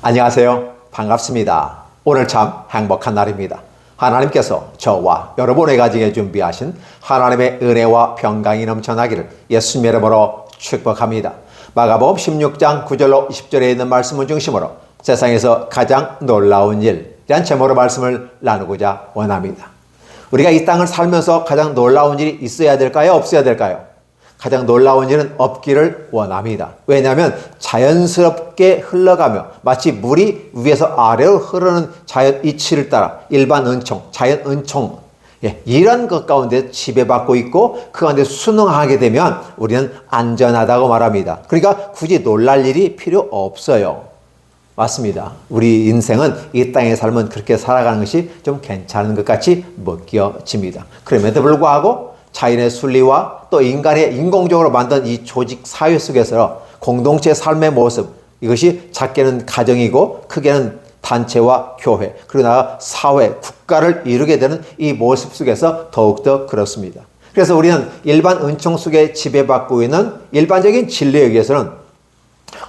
안녕하세요. 반갑습니다. 오늘 참 행복한 날입니다. 하나님께서 저와 여러분의 가정에 준비하신 하나님의 은혜와 평강이 넘쳐나기를 예수님의 이름으로 축복합니다. 마가복음 16장 9절로 20절에 있는 말씀을 중심으로 세상에서 가장 놀라운 일이란 제목으로 말씀을 나누고자 원합니다. 우리가 이 땅을 살면서 가장 놀라운 일이 있어야 될까요? 없어야 될까요? 가장 놀라운 일은 없기를 원합니다. 왜냐하면 자연스럽게 흘러가며 마치 물이 위에서 아래로 흐르는 자연 이치를 따라 일반 은총, 자연 은총, 이런 것 가운데 지배받고 있고 그 가운데 순응하게 되면 우리는 안전하다고 말합니다. 그러니까 굳이 놀랄 일이 필요 없어요. 맞습니다. 우리 인생은 이 땅의 삶은 그렇게 살아가는 것이 좀 괜찮은 것 같이 느껴집니다. 그럼에도 불구하고 자연의 순리와 또 인간의 인공적으로 만든 이 조직 사회 속에서 공동체 삶의 모습, 이것이 작게는 가정이고 크게는 단체와 교회, 그리고 나아가 사회, 국가를 이루게 되는 이 모습 속에서 더욱더 그렇습니다. 그래서 우리는 일반 은총 속에 지배받고 있는 일반적인 진리에 의해서는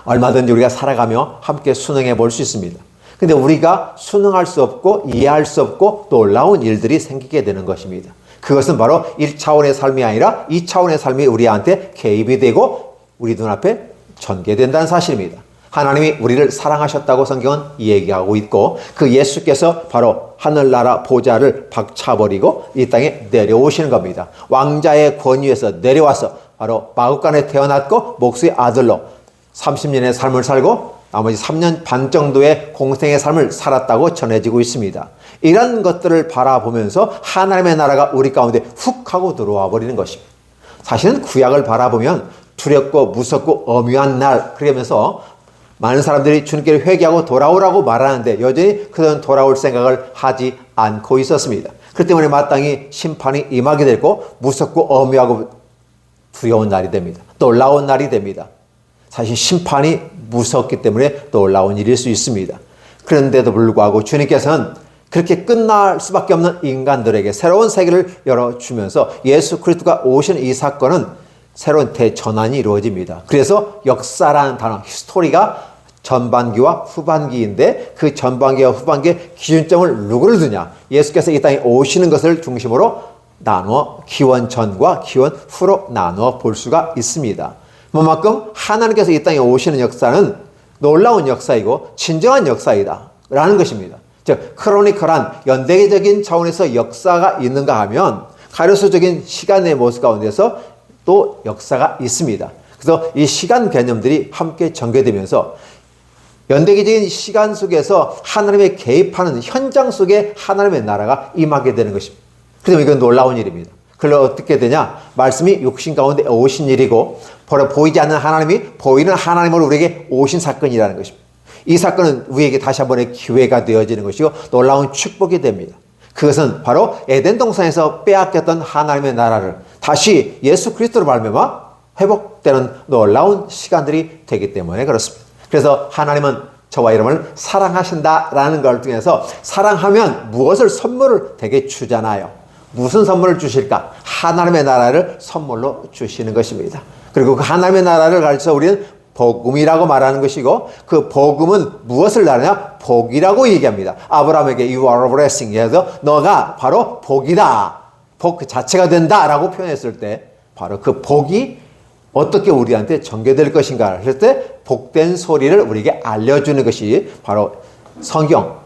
얼마든지 우리가 살아가며 함께 순응해 볼 수 있습니다. 근데 우리가 순응할 수 없고 이해할 수 없고 놀라운 일들이 생기게 되는 것입니다. 그것은 바로 1차원의 삶이 아니라 2차원의 삶이 우리한테 개입이 되고 우리 눈앞에 전개된다는 사실입니다. 하나님이 우리를 사랑하셨다고 성경은 얘기하고 있고 그 예수께서 바로 하늘나라 보좌를 박차버리고 이 땅에 내려오시는 겁니다. 왕자의 권위에서 내려와서 바로 마구간에 태어났고 목수의 아들로 30년의 삶을 살고 나머지 3년 반 정도의 공생의 삶을 살았다고 전해지고 있습니다. 이런 것들을 바라보면서 하나님의 나라가 우리 가운데 훅 하고 들어와 버리는 것입니다. 사실은 구약을 바라보면 두렵고 무섭고 엄유한 날 그러면서 많은 사람들이 주님께 회개하고 돌아오라고 말하는데 여전히 그들은 돌아올 생각을 하지 않고 있었습니다. 그렇기 때문에 마땅히 심판이 임하게 되고 무섭고 엄유하고 두려운 날이 됩니다. 놀라운 날이 됩니다. 사실 심판이 무섭기 때문에 놀라운 일일 수 있습니다. 그런데도 불구하고 주님께서는 그렇게 끝날 수밖에 없는 인간들에게 새로운 세계를 열어주면서 예수 그리스도가 오신 이 사건은 새로운 대전환이 이루어집니다. 그래서 역사라는 단어, 히스토리가 전반기와 후반기인데 그 전반기와 후반기의 기준점을 누구를 두냐? 예수께서 이 땅에 오시는 것을 중심으로 나누어 기원 전과 기원 후로 나누어 볼 수가 있습니다. 그만큼 하나님께서 이 땅에 오시는 역사는 놀라운 역사이고 진정한 역사이다 라는 것입니다. 즉 크로니컬한 연대적인 차원에서 역사가 있는가 하면 가이로스적인 시간의 모습 가운데서 또 역사가 있습니다. 그래서 이 시간 개념들이 함께 전개되면서 연대기적인 시간 속에서 하나님의 개입하는 현장 속에 하나님의 나라가 임하게 되는 것입니다. 그래서 이건 놀라운 일입니다. 그래서 어떻게 되냐? 말씀이 육신 가운데 오신 일이고 바로 보이지 않는 하나님이 보이는 하나님으로 우리에게 오신 사건이라는 것입니다. 이 사건은 우리에게 다시 한번의 기회가 되어지는 것이고 놀라운 축복이 됩니다. 그것은 바로 에덴 동산에서 빼앗겼던 하나님의 나라를 다시 예수 그리스도로 말미암아 회복되는 놀라운 시간들이 되기 때문에 그렇습니다. 그래서 하나님은 저와 여러분을 사랑하신다라는 걸 통해서 사랑하면 무엇을 선물을 되게 주잖아요. 무슨 선물을 주실까? 하나님의 나라를 선물로 주시는 것입니다. 그리고 그 하나님의 나라를 가르쳐 우리는 복음이라고 말하는 것이고 그 복음은 무엇을 나르냐? 복이라고 얘기합니다. 아브라함에게 You are a blessing. 그래서 너가 바로 복이다. 복 그 자체가 된다라고 표현했을 때 바로 그 복이 어떻게 우리한테 전개될 것인가 했을 때 복된 소리를 우리에게 알려주는 것이 바로 성경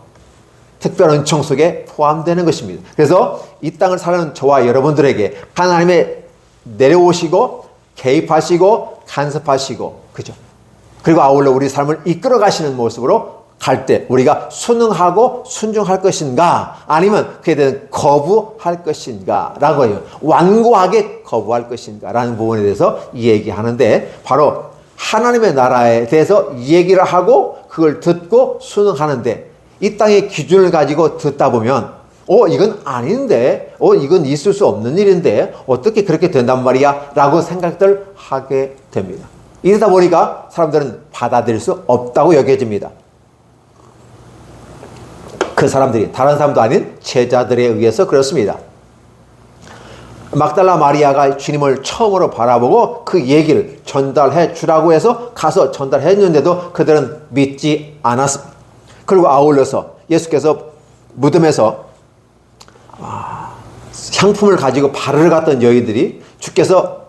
특별 은총 속에 포함되는 것입니다. 그래서 이 땅을 사는 저와 여러분들에게 하나님의 내려오시고 개입하시고 간섭하시고 그죠? 그리고 아울러 우리 삶을 이끌어 가시는 모습으로 갈 때 우리가 순응하고 순종할 것인가 아니면 그에 대해서 거부할 것인가 라고 해요. 완고하게 거부할 것인가 라는 부분에 대해서 이 얘기하는데 바로 하나님의 나라에 대해서 이 얘기를 하고 그걸 듣고 순응하는데 이 땅의 기준을 가지고 듣다 보면 이건 아닌데 이건 있을 수 없는 일인데 어떻게 그렇게 된단 말이야 라고 생각들 하게 됩니다. 이러다 보니까 사람들은 받아들일 수 없다고 여겨집니다. 그 사람들이 다른 사람도 아닌 제자들에 의해서 그렇습니다. 막달라 마리아가 주님을 처음으로 바라보고 그 얘기를 전달해 주라고 해서 가서 전달해 줬는데도 그들은 믿지 않았습니다. 그리고 아울러서 예수께서 무덤에서 향품을 가지고 바르러 갔던 여인들이 주께서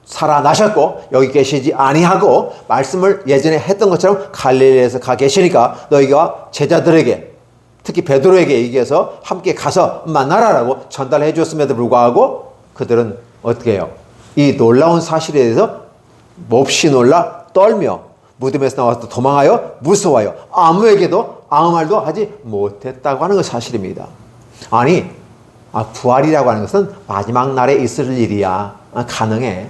살아나셨고 여기 계시지 아니하고 말씀을 예전에 했던 것처럼 갈릴리에서 가 계시니까 너희가 제자들에게 특히 베드로에게 얘기해서 함께 가서 만나라라고 전달해 주었음에도 불구하고 그들은 어떻게 해요? 이 놀라운 사실에 대해서 몹시 놀라 떨며 무덤에서 나와서 도망하여 무서워하여 아무에게도 아무 말도 하지 못했다고 하는 것 사실입니다. 아니 부활이라고 하는 것은 마지막 날에 있을 일이야. 가능해.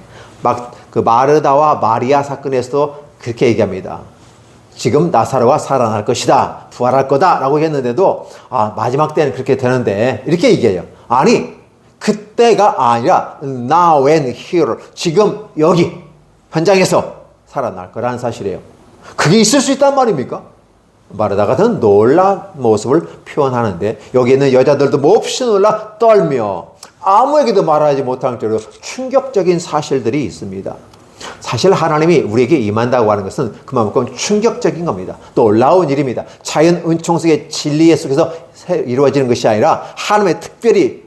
그 마르다와 마리아 사건에서도 그렇게 얘기합니다. 지금 나사로가 살아날 것이다. 부활할 거다. 라고 했는데도 마지막 때는 그렇게 되는데 이렇게 얘기해요. 아니 그때가 아니라 now and here. 지금 여기 현장에서 살아날 거라는 사실이에요. 그게 있을 수 있단 말입니까? 마르다 같은 놀라운 모습을 표현하는데 여기 있는 여자들도 몹시 놀라 떨며 아무에게도 말하지 못할 정도로 충격적인 사실들이 있습니다. 사실 하나님이 우리에게 임한다고 하는 것은 그만큼 충격적인 겁니다. 놀라운 일입니다. 자연 은총 속의 진리 속에서 이루어지는 것이 아니라 하나님의 특별히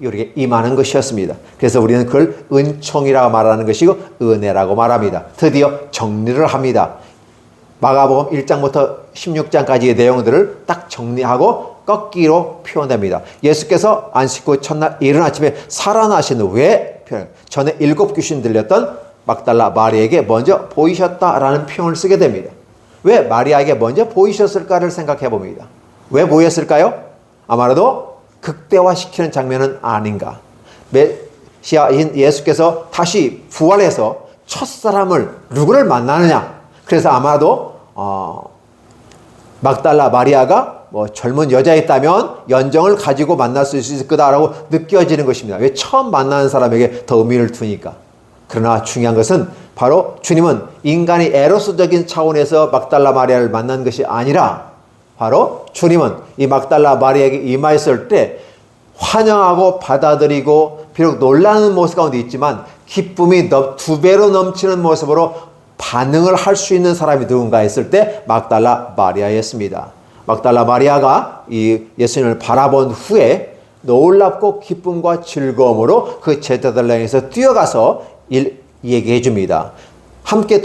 우리에게 임하는 것이었습니다. 그래서 우리는 그걸 은총이라고 말하는 것이고 은혜라고 말합니다. 드디어 정리를 합니다. 마가복음 1장부터 16장까지의 내용들을 딱 정리하고 꺾기로 표현됩니다. 예수께서 안식 후 첫날 이른 아침에 살아나신 후에 전에 7 귀신 들렸던 막달라 마리아에게 먼저 보이셨다라는 표현을 쓰게 됩니다. 왜 마리아에게 먼저 보이셨을까를 생각해 봅니다. 왜 보였을까요? 아마도 극대화시키는 장면은 아닌가. 메시아인 예수께서 다시 부활해서 첫사람을 누구를 만나느냐. 그래서 아마도 막달라 마리아가 젊은 여자였다면 연정을 가지고 만날 수 있을 거다라고 느껴지는 것입니다. 왜 처음 만나는 사람에게 더 의미를 두니까. 그러나 중요한 것은 바로 주님은 인간이 에로스적인 차원에서 막달라 마리아를 만난 것이 아니라 바로 주님은 이 막달라 마리아에게 임하였을 때 환영하고 받아들이고 비록 놀라는 모습 가운데 있지만 기쁨이 2배로 넘치는 모습으로 반응을 할 수 있는 사람이 누군가 했을 때 막달라 마리아였습니다. 막달라 마리아가 이 예수님을 바라본 후에 놀랍고 기쁨과 즐거움으로 그 제자들 향해서 뛰어가서 얘기해 줍니다. 함께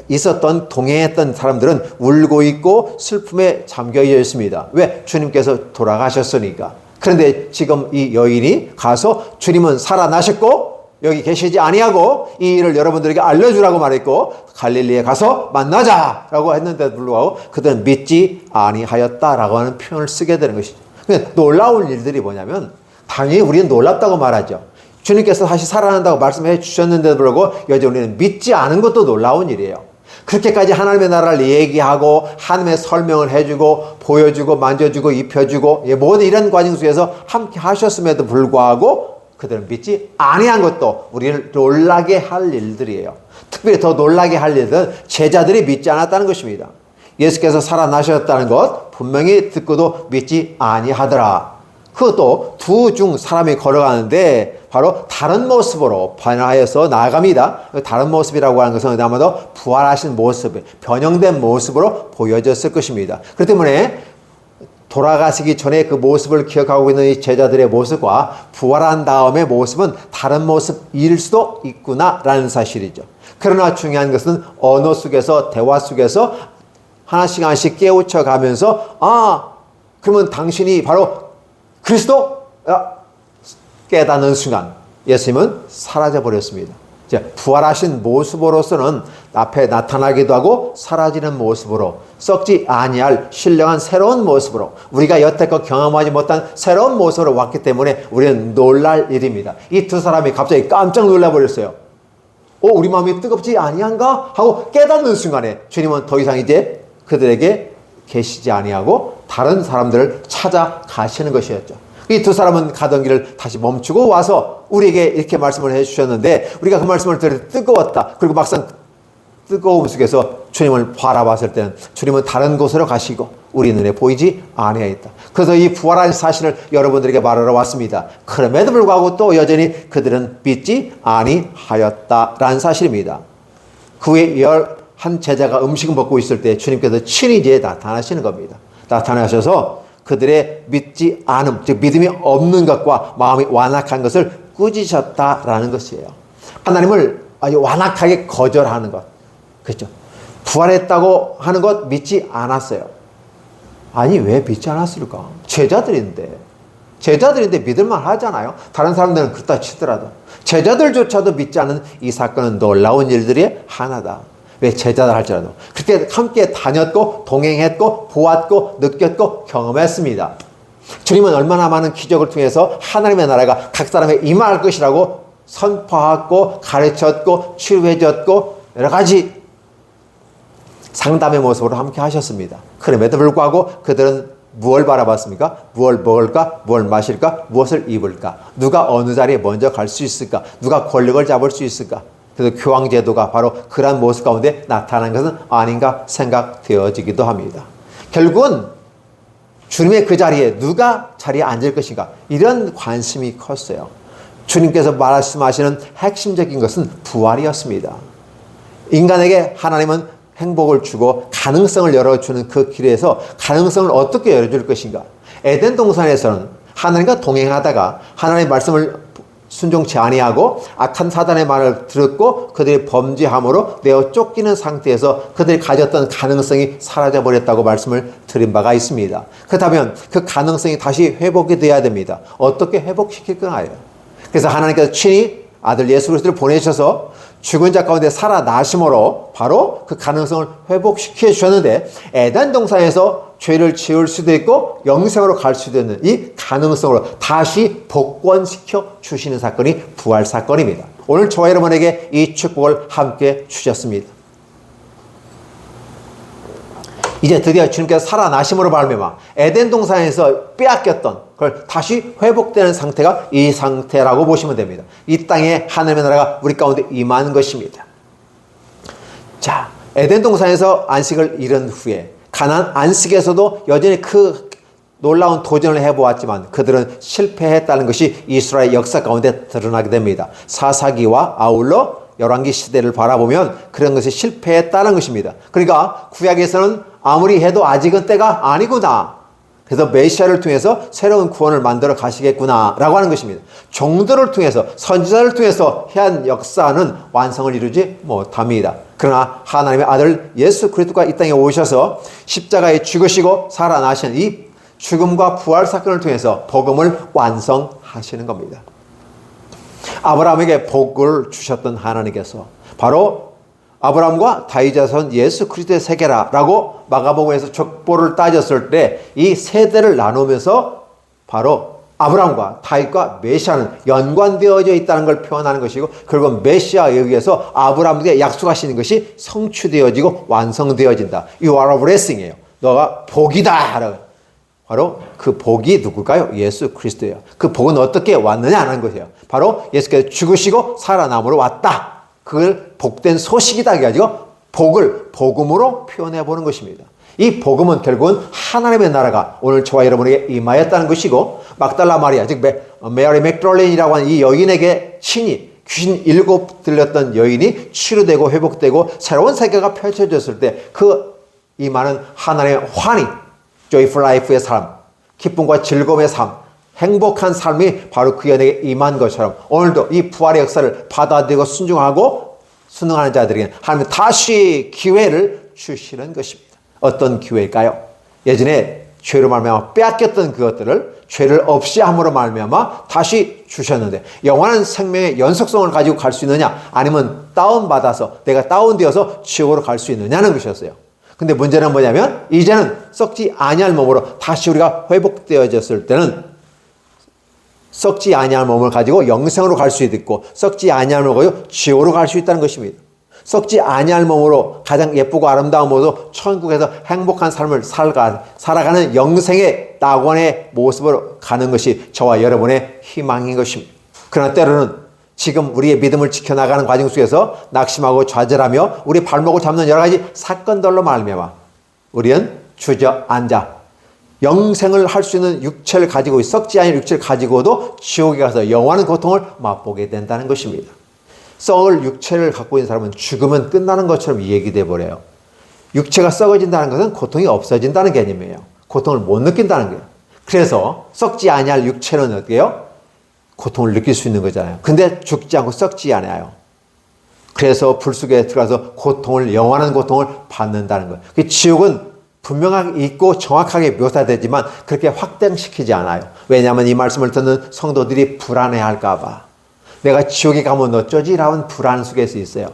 있었던 동행했던 사람들은 울고 있고 슬픔에 잠겨 있습니다. 왜? 주님께서 돌아가셨으니까. 그런데 지금 이 여인이 가서 주님은 살아나셨고 여기 계시지 아니하고 이 일을 여러분들에게 알려주라고 말했고 갈릴리에 가서 만나자라고 했는데도 불구하고 그들은 믿지 아니하였다라고 하는 표현을 쓰게 되는 것이죠. 놀라운 일들이 뭐냐면 당연히 우리는 놀랍다고 말하죠. 주님께서 다시 살아난다고 말씀해 주셨는데도 불구하고 여전히 우리는 믿지 않은 것도 놀라운 일이에요. 그렇게까지 하나님의 나라를 얘기하고 하나님의 설명을 해주고 보여주고 만져주고 입혀주고 모든 이런 과정 속에서 함께 하셨음에도 불구하고 그들은 믿지 아니한 것도 우리를 놀라게 할 일들이에요. 특별히 더 놀라게 할 일은 제자들이 믿지 않았다는 것입니다. 예수께서 살아나셨다는 것 분명히 듣고도 믿지 아니하더라. 그것도 두 중 사람이 걸어가는데 바로 다른 모습으로 변화해서 나아갑니다. 다른 모습이라고 하는 것은 아마도 부활하신 모습, 변형된 모습으로 보여졌을 것입니다. 그렇기 때문에 돌아가시기 전에 그 모습을 기억하고 있는 이 제자들의 모습과 부활한 다음의 모습은 다른 모습일 수도 있구나라는 사실이죠. 그러나 중요한 것은 언어 속에서 대화 속에서 하나씩 하나씩 깨우쳐 가면서 그러면 당신이 바로 그리스도? 깨닫는 순간 예수님은 사라져 버렸습니다. 부활하신 모습으로서는 앞에 나타나기도 하고 사라지는 모습으로 썩지 아니할 신령한 새로운 모습으로 우리가 여태껏 경험하지 못한 새로운 모습으로 왔기 때문에 우리는 놀랄 일입니다. 이 두 사람이 갑자기 깜짝 놀라버렸어요. 우리 마음이 뜨겁지 아니한가? 하고 깨닫는 순간에 주님은 더 이상 이제 그들에게 계시지 아니하고 다른 사람들을 찾아가시는 것이었죠. 이 두 사람은 가던 길을 다시 멈추고 와서 우리에게 이렇게 말씀을 해주셨는데 우리가 그 말씀을 들을 때 뜨거웠다. 그리고 막상 뜨거움 속에서 주님을 바라봤을 때는 주님은 다른 곳으로 가시고 우리 눈에 보이지 아니하였다. 그래서 이 부활한 사실을 여러분들에게 말하러 왔습니다. 그럼에도 불구하고 또 여전히 그들은 믿지 아니하였다라는 사실입니다. 그 후에 11 제자가 음식을 먹고 있을 때 주님께서 친히 이제 나타나시는 겁니다. 나타나셔서 그들의 믿지 않음, 즉 믿음이 없는 것과 마음이 완악한 것을 꾸짖으셨다라는 것이에요. 하나님을 아주 완악하게 거절하는 것. 그렇죠? 부활했다고 하는 것 믿지 않았어요. 아니, 왜 믿지 않았을까? 제자들인데 믿을만 하잖아요. 다른 사람들은 그렇다 치더라도. 제자들조차도 믿지 않은 이 사건은 놀라운 일들이 하나다. 왜? 제자들 할지라도. 그때 함께 다녔고 동행했고 보았고 느꼈고 경험했습니다. 주님은 얼마나 많은 기적을 통해서 하나님의 나라가 각 사람에 임할 것이라고 선포하고 가르쳤고 치유해줬고 여러 가지 상담의 모습으로 함께 하셨습니다. 그럼에도 불구하고 그들은 무엇을 바라봤습니까? 무엇을 먹을까? 무엇을 마실까? 무엇을 입을까? 누가 어느 자리에 먼저 갈 수 있을까? 누가 권력을 잡을 수 있을까? 그래서 교황제도가 바로 그러한 모습 가운데 나타난 것은 아닌가 생각되어지기도 합니다. 결국은 주님의 그 자리에 누가 자리에 앉을 것인가? 이런 관심이 컸어요. 주님께서 말씀하시는 핵심적인 것은 부활이었습니다. 인간에게 하나님은 행복을 주고 가능성을 열어주는 그 길에서 가능성을 어떻게 열어줄 것인가? 에덴 동산에서는 하나님과 동행하다가 하나님의 말씀을 순종치 아니하고 악한 사단의 말을 들었고 그들이 범죄함으로 내어 쫓기는 상태에서 그들이 가졌던 가능성이 사라져버렸다고 말씀을 드린 바가 있습니다. 그렇다면 그 가능성이 다시 회복이 돼야 됩니다. 어떻게 회복시킬 건가요? 그래서 하나님께서 친히 아들 예수 그리스도를 보내셔서 죽은 자 가운데 살아나심으로 바로 그 가능성을 회복시켜 주셨는데 에덴 동산에서 죄를 지을 수도 있고 영생으로 갈 수도 있는 이 가능성으로 다시 복권시켜 주시는 사건이 부활 사건입니다. 오늘 저와 여러분에게 이 축복을 함께 주셨습니다. 이제 드디어 주님께서 살아나심으로 말미암아 에덴 동산에서 빼앗겼던 그걸 다시 회복되는 상태가 이 상태라고 보시면 됩니다. 이 땅에 하나님의 나라가 우리 가운데 임한 것입니다. 자, 에덴 동산에서 안식을 잃은 후에 가나안 안식에서도 여전히 그 놀라운 도전을 해보았지만 그들은 실패했다는 것이 이스라엘 역사 가운데 드러나게 됩니다. 사사기와 아울러 열왕기 시대를 바라보면 그런 것이 실패했다는 것입니다. 그러니까 구약에서는 아무리 해도 아직은 때가 아니구나. 그래서 메시아를 통해서 새로운 구원을 만들어 가시겠구나 라고 하는 것입니다. 종들을 통해서 선지자를 통해서 한 역사는 완성을 이루지 못합니다. 그러나 하나님의 아들 예수 그리스도가 이 땅에 오셔서 십자가에 죽으시고 살아나신 이 죽음과 부활 사건을 통해서 복음을 완성하시는 겁니다. 아브라함에게 복을 주셨던 하나님께서 바로 아브라함과 다윗 자손 예수 그리스도의 세계라라고 마가복음에서 족보를 따졌을 때 이 세대를 나누면서 바로 아브라함과 다윗과 메시아는 연관되어져 있다는 걸 표현하는 것이고 결국 메시아에 의해서 아브라함에게 약속하시는 것이 성취되어지고 완성되어진다. You are a blessing이에요. 너가 복이다. 바로 그 복이 누굴까요? 예수 그리스도예요. 그 복은 어떻게 왔느냐 하는 것이에요. 바로 예수께서 죽으시고 살아남으로 왔다. 그걸 복된 소식이다 해가지고 복을 복음으로 표현해 보는 것입니다. 이 복음은 결국은 하나님의 나라가 오늘 저와 여러분에게 임하였다는 것이고 막달라 마리아 즉 메아리 맥달렌이라고 하는 이 여인에게 친히 귀신 7 들렸던 여인이 치료되고 회복되고 새로운 세계가 펼쳐졌을 때 그 임하는 하나님의 환희 joyful life의 삶, 기쁨과 즐거움의 삶, 행복한 삶이 바로 그 연에게 임한 것처럼 오늘도 이 부활의 역사를 받아들이고 순종하고 순응하는 자들에게 하나님은 다시 기회를 주시는 것입니다. 어떤 기회일까요? 예전에 죄로 말미암아 빼앗겼던 그것들을 죄를 없이 함으로 말미암아 다시 주셨는데 영원한 생명의 연속성을 가지고 갈 수 있느냐 아니면 다운받아서 내가 다운되어서 지옥으로 갈 수 있느냐는 것이었어요. 근데 문제는 뭐냐면 이제는 썩지 아니할 몸으로 다시 우리가 회복되어졌을 때는 썩지 아니할 몸을 가지고 영생으로 갈 수 있고 썩지 아니할 몸을 가지고 지옥으로 갈 수 있다는 것입니다. 썩지 아니할 몸으로 가장 예쁘고 아름다운 몸으로 천국에서 행복한 삶을 살아가는 영생의 낙원의 모습으로 가는 것이 저와 여러분의 희망인 것입니다. 그러나 때로는 지금 우리의 믿음을 지켜나가는 과정 속에서 낙심하고 좌절하며 우리 발목을 잡는 여러 가지 사건들로 말미암아 우리는 주저앉아 영생을 할 수 있는 육체를 가지고 썩지 않은 육체를 가지고도 지옥에 가서 영원한 고통을 맛보게 된다는 것입니다. 썩을 육체를 갖고 있는 사람은 죽으면 끝나는 것처럼 얘기돼 버려요. 육체가 썩어진다는 것은 고통이 없어진다는 개념이에요. 고통을 못 느낀다는 거예요. 그래서 썩지 아니할 육체는 어때요? 고통을 느낄 수 있는 거잖아요. 근데 죽지 않고 썩지 않아요. 그래서 불 속에 들어가서 고통을, 영원한 고통을 받는다는 거예요. 그 지옥은 분명하게 있고 정확하게 묘사되지만 그렇게 확정시키지 않아요. 왜냐하면 이 말씀을 듣는 성도들이 불안해할까 봐. 내가 지옥에 가면 어쩌지? 라는 불안 속에서 있어요.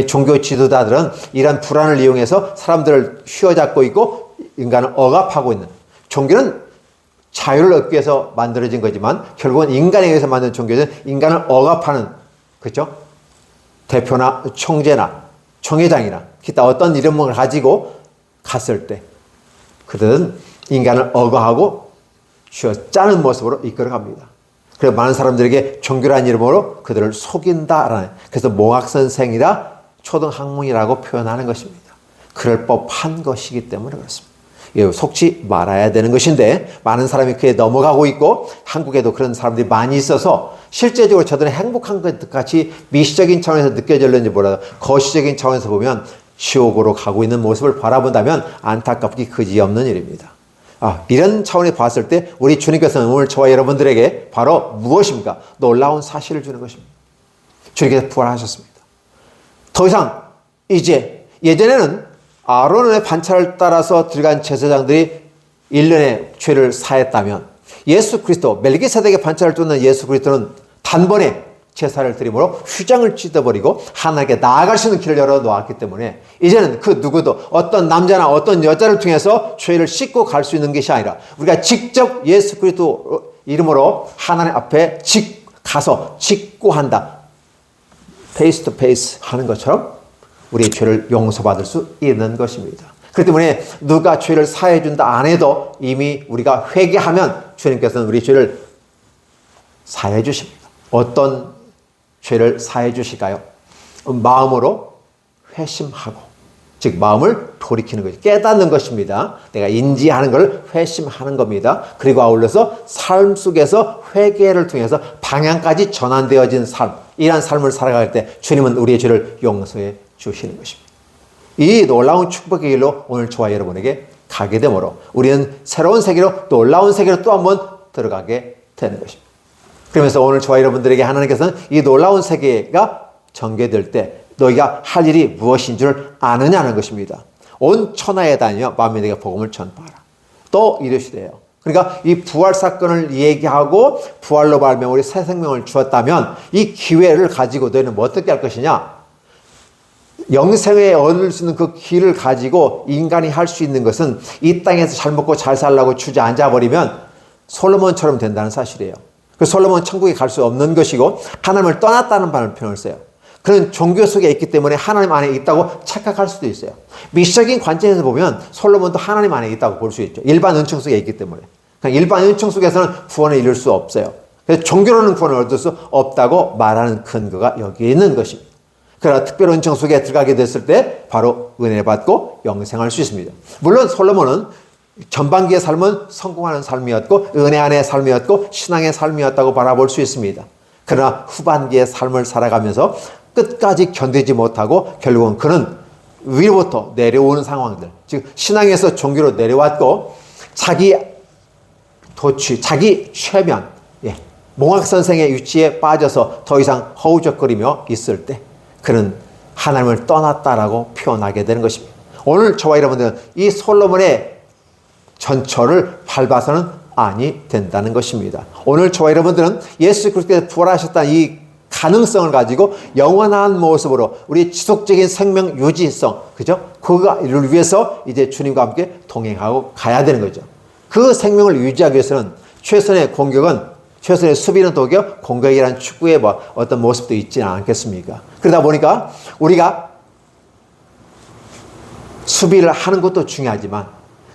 종교 지도자들은 이런 불안을 이용해서 사람들을 휘어잡고 있고 인간을 억압하고 있는, 종교는 자유를 얻기 위해서 만들어진 거지만 결국은 인간에 의해서 만든 종교는 인간을 억압하는, 그렇죠? 대표나 총재나 총회장이나 기타 어떤 이름을 가지고 갔을 때 그들은 인간을 억압하고 쥐어짜는 모습으로 이끌어갑니다. 그래서 많은 사람들에게 종교라는 이름으로 그들을 속인다라는, 그래서 몽학선생이라 초등학문이라고 표현하는 것입니다. 그럴 법한 것이기 때문에 그렇습니다. 속지 말아야 되는 것인데 많은 사람이 그에 넘어가고 있고 한국에도 그런 사람들이 많이 있어서 실제적으로 저들은 행복한 것 같이 미시적인 차원에서 느껴질는지 몰라도 거시적인 차원에서 보면 지옥으로 가고 있는 모습을 바라본다면 안타깝기 그지없는 일입니다. 이런 차원에 봤을 때 우리 주님께서는 오늘 저와 여러분들에게 바로 무엇입니까? 놀라운 사실을 주는 것입니다. 주님께서 부활하셨습니다. 더 이상 이제, 예전에는 아론의 반차를 따라서 들어간 제사장들이 1년의 죄를 사했다면 예수 그리스도, 멜기세덱의 반차를 쫓는 예수 그리스도는 단번에 제사를 드림으로 휘장을 찢어버리고 하나님께 나아갈 수 있는 길을 열어놓았기 때문에 이제는 그 누구도 어떤 남자나 어떤 여자를 통해서 죄를 씻고 갈 수 있는 것이 아니라 우리가 직접 예수 그리스도 이름으로 하나님 앞에 가서 직구한다, 페이스 투 페이스 하는 것처럼 우리의 죄를 용서받을 수 있는 것입니다. 그렇기 때문에 누가 죄를 사해 준다 안 해도 이미 우리가 회개하면 주님께서는 우리 죄를 사해 주십니다. 어떤 죄를 사해 주실까요? 마음으로 회심하고, 즉 마음을 돌이키는 것이, 깨닫는 것입니다. 내가 인지하는 걸 회심하는 겁니다. 그리고 아울러서 삶 속에서 회개를 통해서 방향까지 전환되어진 삶, 이러한 삶을 살아갈 때 주님은 우리의 죄를 용서해 주시는 것입니다. 이 놀라운 축복의 길로 오늘 저와 여러분에게 가게 되므로 우리는 새로운 세계로, 놀라운 세계로 또 한 번 들어가게 되는 것입니다. 그러면서 오늘 저와 여러분들에게 하나님께서는 이 놀라운 세계가 전개될 때 너희가 할 일이 무엇인 줄 아느냐는 것입니다. 온 천하에 다니며 만민에게 복음을 전파하라. 또 이르시되요. 그러니까 이 부활 사건을 얘기하고 부활로 말미암아 우리 새 생명을 주었다면 이 기회를 가지고 너희는 뭐 어떻게 할 것이냐? 영생에 얻을 수 있는 그 길을 가지고 인간이 할 수 있는 것은 이 땅에서 잘 먹고 잘 살라고 주저앉아 버리면 솔로몬처럼 된다는 사실이에요. 그 솔로몬은 천국에 갈 수 없는 것이고 하나님을 떠났다는 표현을 써요. 그런 종교 속에 있기 때문에 하나님 안에 있다고 착각할 수도 있어요. 미시적인 관점에서 보면 솔로몬도 하나님 안에 있다고 볼 수 있죠. 일반 은총 속에 있기 때문에. 그러니까 일반 은총 속에서는 구원을 이룰 수 없어요. 그래서 종교로는 구원을 얻을 수 없다고 말하는 근거가 여기에 있는 것입니다. 그러나 특별 은총 속에 들어가게 됐을 때 바로 은혜 받고 영생할 수 있습니다. 물론 솔로몬은 전반기의 삶은 성공하는 삶이었고 은혜 안의 삶이었고 신앙의 삶이었다고 바라볼 수 있습니다. 그러나 후반기의 삶을 살아가면서 끝까지 견디지 못하고 결국은 그는 위로부터 내려오는 상황들, 즉 신앙에서 종교로 내려왔고 자기 도취, 자기 최면, 몽학선생의 위치에 빠져서 더 이상 허우적거리며 있을 때 그는 하나님을 떠났다라고 표현하게 되는 것입니다. 오늘 저와 여러분들은 이 솔로몬의 전철을 밟아서는 아니 된다는 것입니다. 오늘 저와 여러분들은 예수 그리스도께서 부활하셨다는 이 가능성을 가지고 영원한 모습으로 우리 지속적인 생명 유지성, 그죠? 그거를 위해서 이제 주님과 함께 동행하고 가야 되는 거죠. 그 생명을 유지하기 위해서는 최선의 공격은, 최선의 수비는 도격, 공격이라는 축구의 어떤 모습도 있지는 않겠습니까? 그러다 보니까 우리가 수비를 하는 것도 중요하지만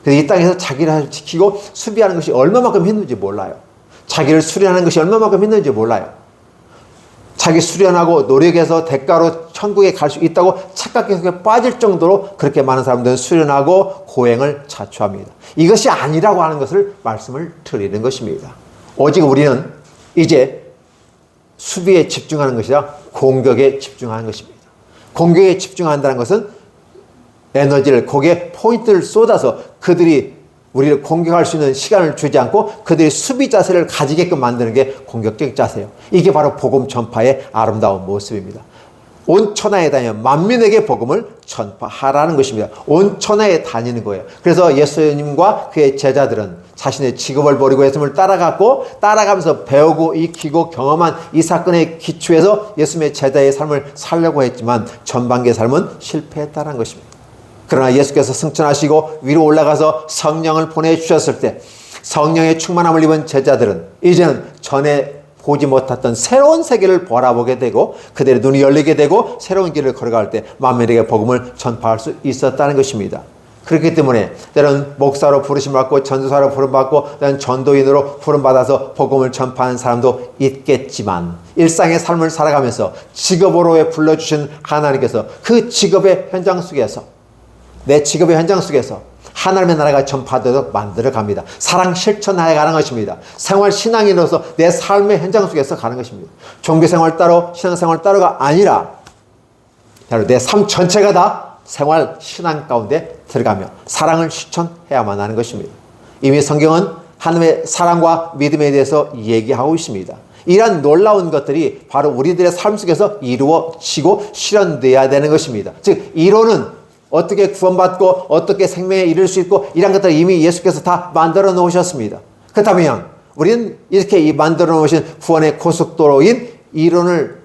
이 땅에서 자기를 지키고 수비하는 것이 얼마만큼 힘든지 몰라요. 자기를 수련하는 것이 얼마만큼 힘든지 몰라요. 자기 수련하고 노력해서 대가로 천국에 갈 수 있다고 착각해서 빠질 정도로 그렇게 많은 사람들은 수련하고 고행을 자초합니다. 이것이 아니라고 하는 것을 말씀을 드리는 것입니다. 오직 우리는 이제 수비에 집중하는 것이 아니라 공격에 집중하는 것입니다. 공격에 집중한다는 것은 에너지를, 거기에 포인트를 쏟아서 그들이 우리를 공격할 수 있는 시간을 주지 않고 그들이 수비 자세를 가지게끔 만드는 게 공격적 자세예요. 이게 바로 복음 전파의 아름다운 모습입니다. 온 천하에 다니며 만민에게 복음을 전파하라는 것입니다. 온 천하에 다니는 거예요. 그래서 예수님과 그의 제자들은 자신의 직업을 버리고 예수님을 따라가면서 배우고 익히고 경험한 이 사건의 기초에서 예수님의 제자의 삶을 살려고 했지만 전반기의 삶은 실패했다는 것입니다. 그러나 예수께서 승천하시고 위로 올라가서 성령을 보내주셨을 때 성령의 충만함을 입은 제자들은 이제는 전에 보지 못했던 새로운 세계를 바라보게 되고 그들의 눈이 열리게 되고 새로운 길을 걸어갈 때 만민에게 복음을 전파할 수 있었다는 것입니다. 그렇기 때문에 때로는 목사로 부르심 받고 전도사로 부름 받고 때로는 전도인으로 부름 받아서 복음을 전파하는 사람도 있겠지만 일상의 삶을 살아가면서 직업으로 불러주신 하나님께서 그 직업의 현장 속에서 내 직업의 현장 속에서 하나님의 나라가 전파되도록 만들어 갑니다. 사랑 실천하여 가는 것입니다. 생활 신앙인으로서 내 삶의 현장 속에서 가는 것입니다. 종교생활 따로 신앙생활 따로가 아니라 내 삶 전체가 다 생활 신앙 가운데 들어가며 사랑을 실천해야만 하는 것입니다. 이미 성경은 하나님의 사랑과 믿음에 대해서 얘기하고 있습니다. 이러한 놀라운 것들이 바로 우리들의 삶 속에서 이루어지고 실현되어야 되는 것입니다. 즉 이론은 어떻게 구원받고 어떻게 생명에 이를 수 있고 이런 것들을 이미 예수께서 다 만들어 놓으셨습니다. 그렇다면 우리는 이렇게 만들어 놓으신 구원의 고속도로인 이론을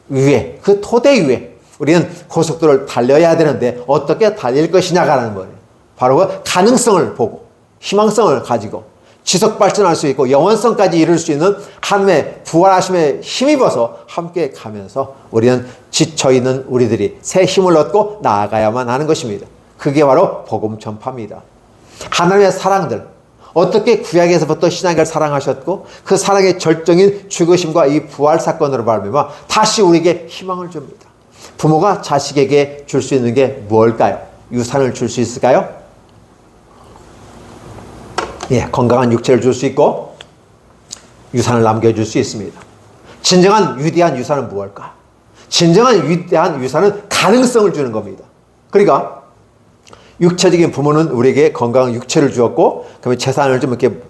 위해 그 토대 위에 우리는 고속도로를 달려야 되는데 어떻게 달릴 것이냐라는 거예요. 바로 그 가능성을 보고 희망성을 가지고 지속 발전할 수 있고 영원성까지 이룰 수 있는 하나님의 부활하심에 힘입어서 함께 가면서 우리는 지쳐있는 우리들이 새 힘을 얻고 나아가야만 하는 것입니다. 그게 바로 복음 전파입니다. 하나님의 사랑들, 어떻게 구약에서부터 신약을 사랑하셨고 그 사랑의 절정인 죽으심과 이 부활 사건으로 말미암아 다시 우리에게 희망을 줍니다. 부모가 자식에게 줄 수 있는 게 뭘까요? 유산을 줄 수 있을까요? 예, 건강한 육체를 줄 수 있고 유산을 남겨줄 수 있습니다. 진정한 위대한 유산은 무엇일까? 진정한 위대한 유산은 가능성을 주는 겁니다. 그러니까 육체적인 부모는 우리에게 건강한 육체를 주었고 그러면 재산을 좀 이렇게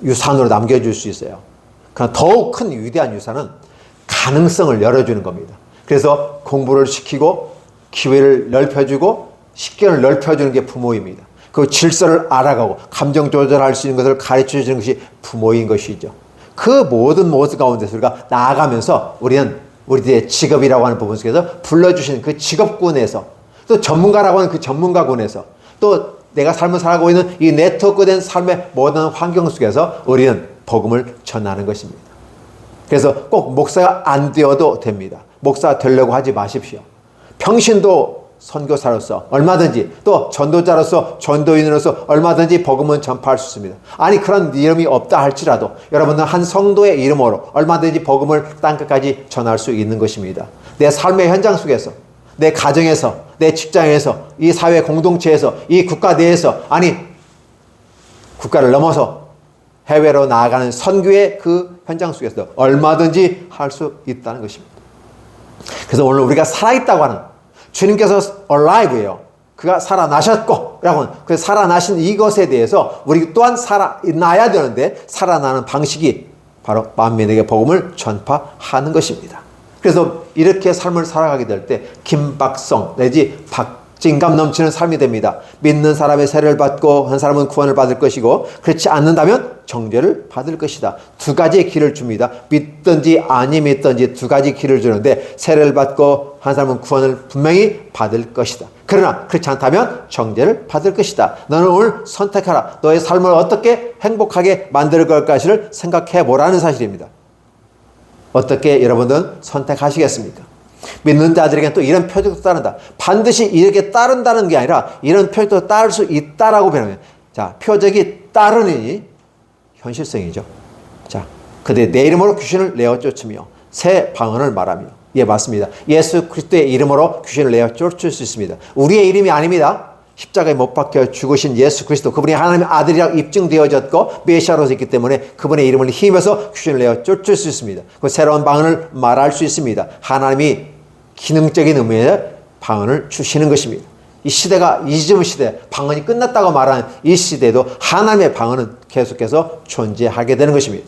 유산으로 남겨줄 수 있어요. 그러나 더욱 큰 위대한 유산은 가능성을 열어주는 겁니다. 그래서 공부를 시키고 기회를 넓혀주고 식견을 넓혀주는 게 부모입니다. 그 질서를 알아가고 감정 조절할 수 있는 것을 가르쳐 주는 것이 부모인 것이죠. 그 모든 모습 가운데서 우리가 나아가면서 우리는 우리들의 직업이라고 하는 부분 속에서 불러주신 그 직업군에서 또 전문가라고 하는 그 전문가군에서 또 내가 삶을 살아가고 있는 이 네트워크된 삶의 모든 환경 속에서 우리는 복음을 전하는 것입니다. 그래서 꼭 목사가 안 되어도 됩니다. 목사가 되려고 하지 마십시오. 평신도 선교사로서 얼마든지 또 전도자로서 전도인으로서 얼마든지 복음은 전파할 수 있습니다. 아니 그런 이름이 없다 할지라도 여러분은 한 성도의 이름으로 얼마든지 복음을 땅끝까지 전할 수 있는 것입니다. 내 삶의 현장 속에서 내 가정에서 내 직장에서 이 사회 공동체에서 이 국가 내에서 아니 국가를 넘어서 해외로 나아가는 선교의 그 현장 속에서 얼마든지 할 수 있다는 것입니다. 그래서 오늘 우리가 살아있다고 하는 주님께서 alive예요. 그가 살아나셨고 라고 그 살아나신 이것에 대해서 우리 또한 살아나야 되는데 살아나는 방식이 바로 만민에게 복음을 전파하는 것입니다. 그래서 이렇게 삶을 살아가게 될 때 김박성 내지 박진감 넘치는 삶이 됩니다. 믿는 사람의 세례를 받고 한 사람은 구원을 받을 것이고 그렇지 않는다면 정죄를 받을 것이다. 두 가지의 길을 줍니다. 믿든지 아니 믿든지 두 가지 길을 주는데 세례를 받고 한 사람은 구원을 분명히 받을 것이다. 그러나 그렇지 않다면 정죄를 받을 것이다. 너는 오늘 선택하라. 너의 삶을 어떻게 행복하게 만들 것까지를 생각해 보라는 사실입니다. 어떻게 여러분들은 선택하시겠습니까? 믿는 자들에게는 또 이런 표적도 따른다. 반드시 이렇게 따른다는 게 아니라 이런 표적도 따를 수 있다라고 변하면 자, 표적이 따르니 현실성이죠. 자, 그들 내 이름으로 귀신을 내어 쫓으며 새 방언을 말하며 예, 맞습니다. 예수 그리스도의 이름으로 귀신을 내어 쫓을 수 있습니다. 우리의 이름이 아닙니다. 십자가에 못 박혀 죽으신 예수 그리스도 그분이 하나님의 아들이라고 입증되어졌고 메시아로서 있기 때문에 그분의 이름을 힘입어서 귀신을 내어 쫓을 수 있습니다. 그 새로운 방언을 말할 수 있습니다. 하나님이 기능적인 의미의 방언을 주시는 것입니다. 이 시대가 이즘 시대, 방언이 끝났다고 말하는 이 시대에도 하나님의 방언은 계속해서 존재하게 되는 것입니다.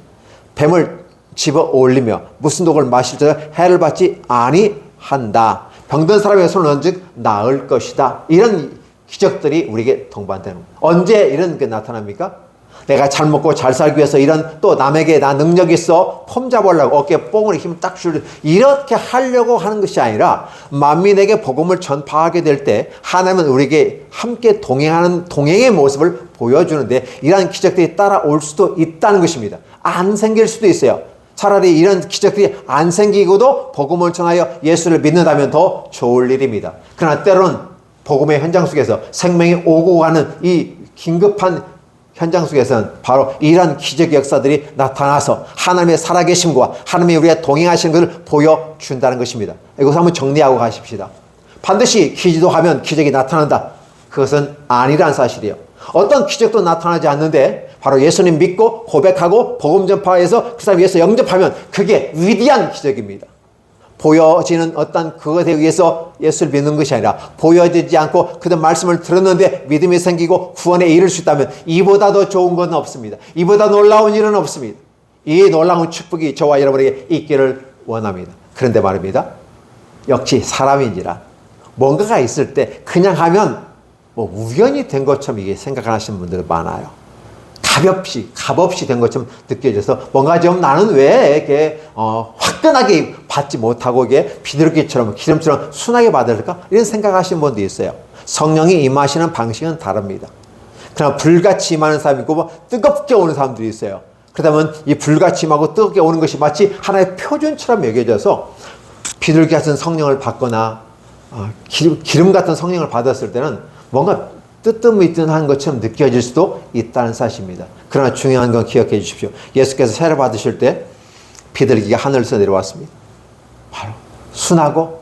뱀을 집어 올리며 무슨 독을 마실 때 해를 받지 아니한다. 병든 사람의 손을 얹은 나을 것이다. 이런 기적들이 우리에게 동반되는 겁니다. 언제 이런 게 나타납니까? 내가 잘 먹고 잘 살기 위해서 이런 또 남에게 나 능력이 있어 폼 잡으려고 어깨에 뽕으로 힘을 딱 주려 이렇게 하려고 하는 것이 아니라 만민에게 복음을 전파하게 될 때 하나님은 우리에게 함께 동행하는 동행의 모습을 보여주는데 이러한 기적들이 따라올 수도 있다는 것입니다. 안 생길 수도 있어요. 차라리 이런 기적들이 안 생기고도 복음을 전하여 예수를 믿는다면 더 좋을 일입니다. 그러나 때로는 복음의 현장 속에서 생명이 오고 가는 이 긴급한 현장 속에서는 바로 이러한 기적 역사들이 나타나서 하나님의 살아계심과 하나님이 우리가 동행하시는 것을 보여준다는 것입니다. 이것을 한번 정리하고 가십시다. 반드시 기도하면 기적이 나타난다. 그것은 아니란 사실이에요. 어떤 기적도 나타나지 않는데 바로 예수님 믿고 고백하고 복음 전파해서 그 사람이 예수 영접하면 그게 위대한 기적입니다. 보여지는 어떤 그것에 의해서 예수를 믿는 것이 아니라 보여지지 않고 그들 말씀을 들었는데 믿음이 생기고 구원에 이를 수 있다면 이보다 더 좋은 건 없습니다. 이보다 놀라운 일은 없습니다. 이 놀라운 축복이 저와 여러분에게 있기를 원합니다. 그런데 말입니다. 역시 사람인지라 뭔가가 있을 때 그냥 하면 뭐 우연히 된 것처럼 이게 생각하시는 분들 많아요. 값없이 된 것처럼 느껴져서 뭔가 좀 나는 왜 이렇게 화끈하게 받지 못하고 이게 비둘기처럼 기름처럼 순하게 받을까? 이런 생각하시는 분도 있어요. 성령이 임하시는 방식은 다릅니다. 그러나 불같이 임하는 사람이 있고 뭐 뜨겁게 오는 사람들이 있어요. 그렇다면 이 불같이 임하고 뜨겁게 오는 것이 마치 하나의 표준처럼 여겨져서 비둘기 같은 성령을 받거나 기름 같은 성령을 받았을 때는 뭔가 뜨뜻미뜬한 것처럼 느껴질 수도 있다는 사실입니다. 그러나 중요한 건 기억해 주십시오. 예수께서 세례 받으실 때 비둘기가 하늘에서 내려왔습니다. 바로 순하고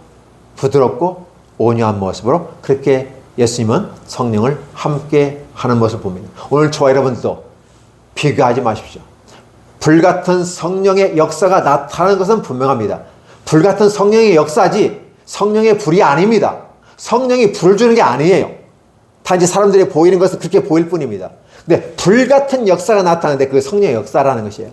부드럽고 온유한 모습으로 그렇게 예수님은 성령을 함께 하는 모습을 봅니다. 오늘 저와 여러분도 비교하지 마십시오. 불같은 성령의 역사가 나타나는 것은 분명합니다. 불같은 성령의 역사지 성령의 불이 아닙니다. 성령이 불을 주는 게 아니에요. 단지 사람들이 보이는 것은 그렇게 보일 뿐입니다. 근데 불같은 역사가 나타나는데 그 성령의 역사라는 것이에요.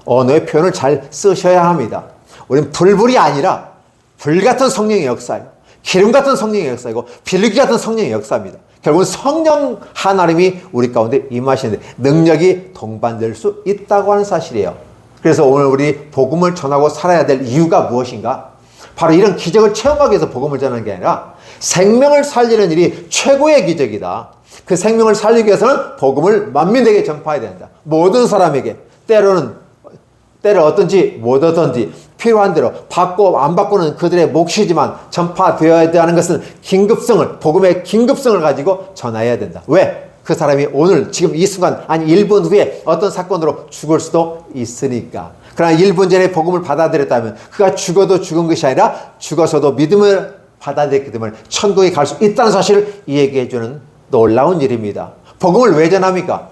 언어의 표현을 잘 쓰셔야 합니다. 우리는 불불이 아니라 불같은 성령의 역사예요. 기름 같은 성령의 역사이고 비둘기 같은 성령의 역사입니다. 결국은 성령 하나님이 우리 가운데 임하시는데 능력이 동반될 수 있다고 하는 사실이에요. 그래서 오늘 우리 복음을 전하고 살아야 될 이유가 무엇인가? 바로 이런 기적을 체험하기 위해서 복음을 전하는 게 아니라 생명을 살리는 일이 최고의 기적이다. 그 생명을 살리기 위해서는 복음을 만민에게 전파해야 된다. 모든 사람에게 때로 어떤지 못 얻든지 필요한 대로 받고 안 받고는 그들의 몫이지만 전파되어야 하는 것은 긴급성을 복음의 긴급성을 가지고 전해야 된다. 왜? 그 사람이 오늘 지금 이 순간 아니 1분 후에 어떤 사건으로 죽을 수도 있으니까. 그러나 1분 전에 복음을 받아들였다면 그가 죽어도 죽은 것이 아니라 죽어서도 믿음을 받아들였기 때문에 천국에 갈 수 있다는 사실을 이야기해 주는 놀라운 일입니다. 복음을 왜 전합니까?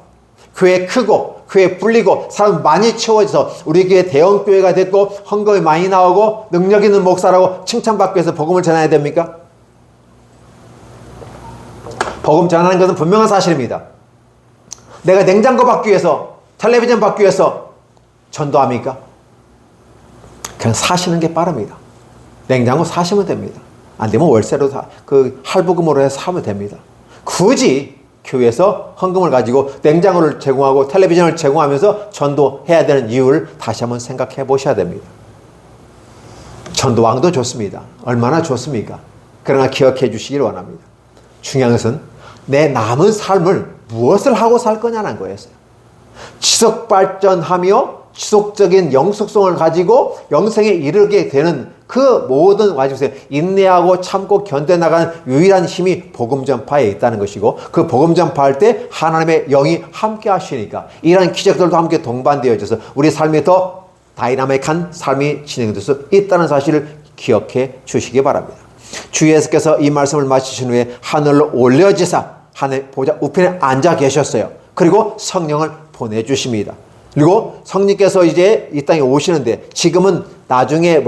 교회 크고 교회 불리고 사람 많이 채워져서 우리 교회 대형 교회가 됐고 헌금이 많이 나오고 능력 있는 목사라고 칭찬받기 위해서 복음을 전해야 됩니까? 복음 전하는 것은 분명한 사실입니다. 내가 냉장고 받기 위해서 텔레비전 받기 위해서 전도합니까? 그냥 사시는 게 빠릅니다. 냉장고 사시면 됩니다. 안 되면 월세로 할부금으로 해서 사면 됩니다. 굳이 교회에서 헌금을 가지고 냉장고를 제공하고 텔레비전을 제공하면서 전도해야 되는 이유를 다시 한번 생각해 보셔야 됩니다. 전도왕도 좋습니다. 얼마나 좋습니까? 그러나 기억해 주시길 원합니다. 중요한 것은 내 남은 삶을 무엇을 하고 살 거냐는 거였어요. 지속 발전하며 지속적인 영속성을 가지고 영생에 이르게 되는 그 모든 과정에서 인내하고 참고 견뎌나가는 유일한 힘이 복음 전파에 있다는 것이고 그 복음 전파할 때 하나님의 영이 함께 하시니까 이러한 기적들도 함께 동반되어져서 우리 삶이 더 다이나믹한 삶이 진행될 수 있다는 사실을 기억해 주시기 바랍니다. 주 예수께서 이 말씀을 마치신 후에 하늘로 올려지사 하늘 보좌 우편에 앉아 계셨어요. 그리고 성령을 보내주십니다. 그리고 성령께서 이제 이 땅에 오시는데 지금은 나중에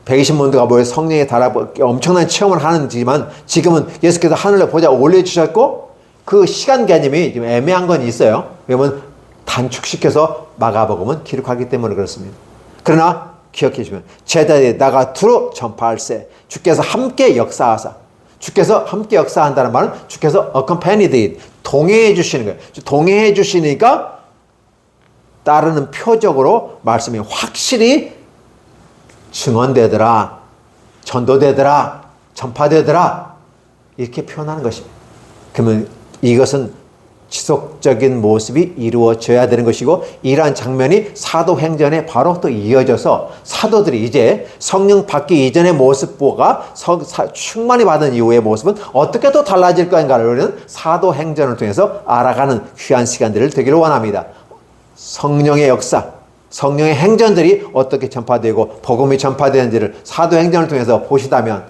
120문도가 모여 성령에 달아 엄청난 체험을 하는지만 지금은 예수께서 하늘로 보좌 올려주셨고 그 시간 개념이 좀 애매한 건 있어요. 왜냐면 단축시켜서 마가복음은 기록하기 때문에 그렇습니다. 그러나 기억해 주시면 제자들이 나가 두루 전파할세. 주께서 함께 역사하사. 주께서 함께 역사한다는 말은 주께서 accompanied it, 동행해 주시는 거예요. 동행해 주시니까 따르는 표적으로 말씀이 확실히 증언되더라, 전도되더라, 전파되더라 이렇게 표현하는 것입니다. 그러면 이것은 지속적인 모습이 이루어져야 되는 것이고 이러한 장면이 사도행전에 바로 또 이어져서 사도들이 이제 성령 받기 이전의 모습보다 충만히 받은 이후의 모습은 어떻게 또 달라질 것인가를 우리는 사도행전을 통해서 알아가는 귀한 시간들을 되기를 원합니다. 성령의 역사, 성령의 행전들이 어떻게 전파되고 복음이 전파되는지를 사도행전을 통해서 보시다면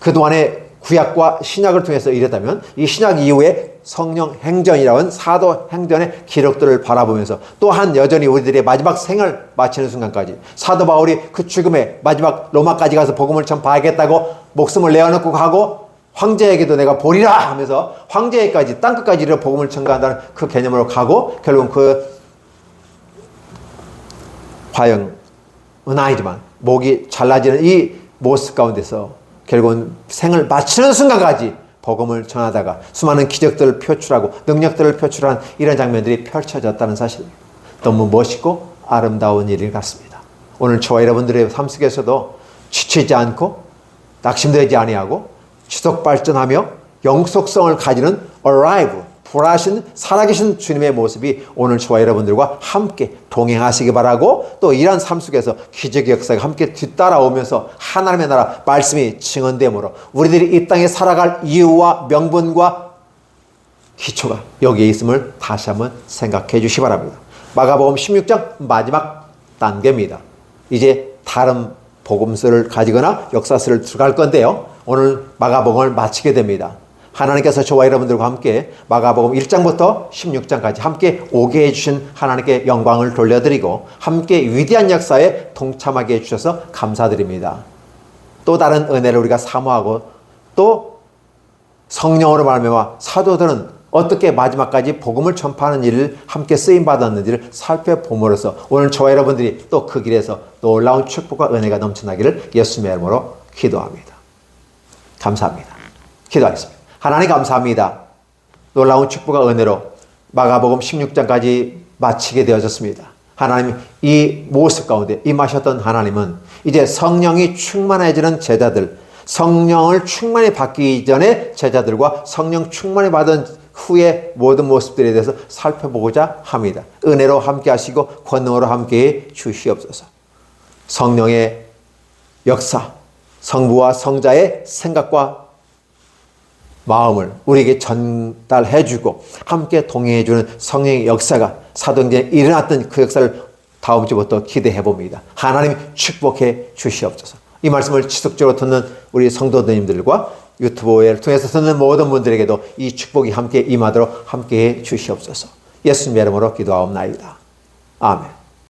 그동안의 구약과 신약을 통해서 이랬다면 이 신약 이후에 성령 행전이라는 사도 행전의 기록들을 바라보면서 또한 여전히 우리들의 마지막 생을 마치는 순간까지 사도 바울이 그 죽음의 마지막 로마까지 가서 복음을 전파하겠다고 목숨을 내어놓고 가고 황제에게도 내가 보리라 하면서 황제에게까지 땅끝까지 이르러 복음을 전가한다는 그 개념으로 가고 결국은 그 화형은 아니지만 목이 잘라지는 이 모습 가운데서 결국은 생을 마치는 순간까지 복음을 전하다가 수많은 기적들을 표출하고 능력들을 표출한 이런 장면들이 펼쳐졌다는 사실, 너무 멋있고 아름다운 일 같습니다. 오늘 저와 여러분들의 삶 속에서도 지치지 않고 낙심되지 아니하고 지속 발전하며 영속성을 가지는 alive, 부활하신 살아계신 주님의 모습이 오늘 저와 여러분들과 함께 동행하시기 바라고 또 이러한 삶 속에서 기적의 역사가 함께 뒤따라오면서 하나님의 나라 말씀이 증언되므로 우리들이 이 땅에 살아갈 이유와 명분과 기초가 여기에 있음을 다시 한번 생각해 주시기 바랍니다. 마가복음 16장 마지막 단계입니다. 이제 다른 복음서를 가지거나 역사서를 들어갈 건데요. 오늘 마가복음을 마치게 됩니다. 하나님께서 저와 여러분들과 함께 마가복음 1장부터 16장까지 함께 오게 해주신 하나님께 영광을 돌려드리고 함께 위대한 역사에 동참하게 해주셔서 감사드립니다. 또 다른 은혜를 우리가 사모하고 또 성령으로 말미암아 사도들은 어떻게 마지막까지 복음을 전파하는 일을 함께 쓰임받았는지를 살펴봄으로써 오늘 저와 여러분들이 또 그 길에서 놀라운 축복과 은혜가 넘쳐나기를 예수님의 이름으로 기도합니다. 감사합니다. 기도하겠습니다. 하나님 감사합니다. 놀라운 축복과 은혜로 마가복음 16장까지 마치게 되어졌습니다. 하나님 이 모습 가운데 임하셨던 하나님은 이제 성령이 충만해지는 제자들, 성령을 충만히 받기 전에 제자들과 성령 충만히 받은 후의 모든 모습들에 대해서 살펴보고자 합니다. 은혜로 함께 하시고 권능으로 함께 주시옵소서. 성령의 역사, 성부와 성자의 생각과 마음을 우리에게 전달해주고 함께 동행해주는 성령의 역사가 사도행전에 일어났던 그 역사를 다음 주부터 기대해봅니다. 하나님 축복해 주시옵소서. 이 말씀을 지속적으로 듣는 우리 성도님들과 유튜브를 통해서 듣는 모든 분들에게도 이 축복이 함께 임하도록 함께해 주시옵소서. 예수님의 이름으로 기도하옵나이다. 아멘.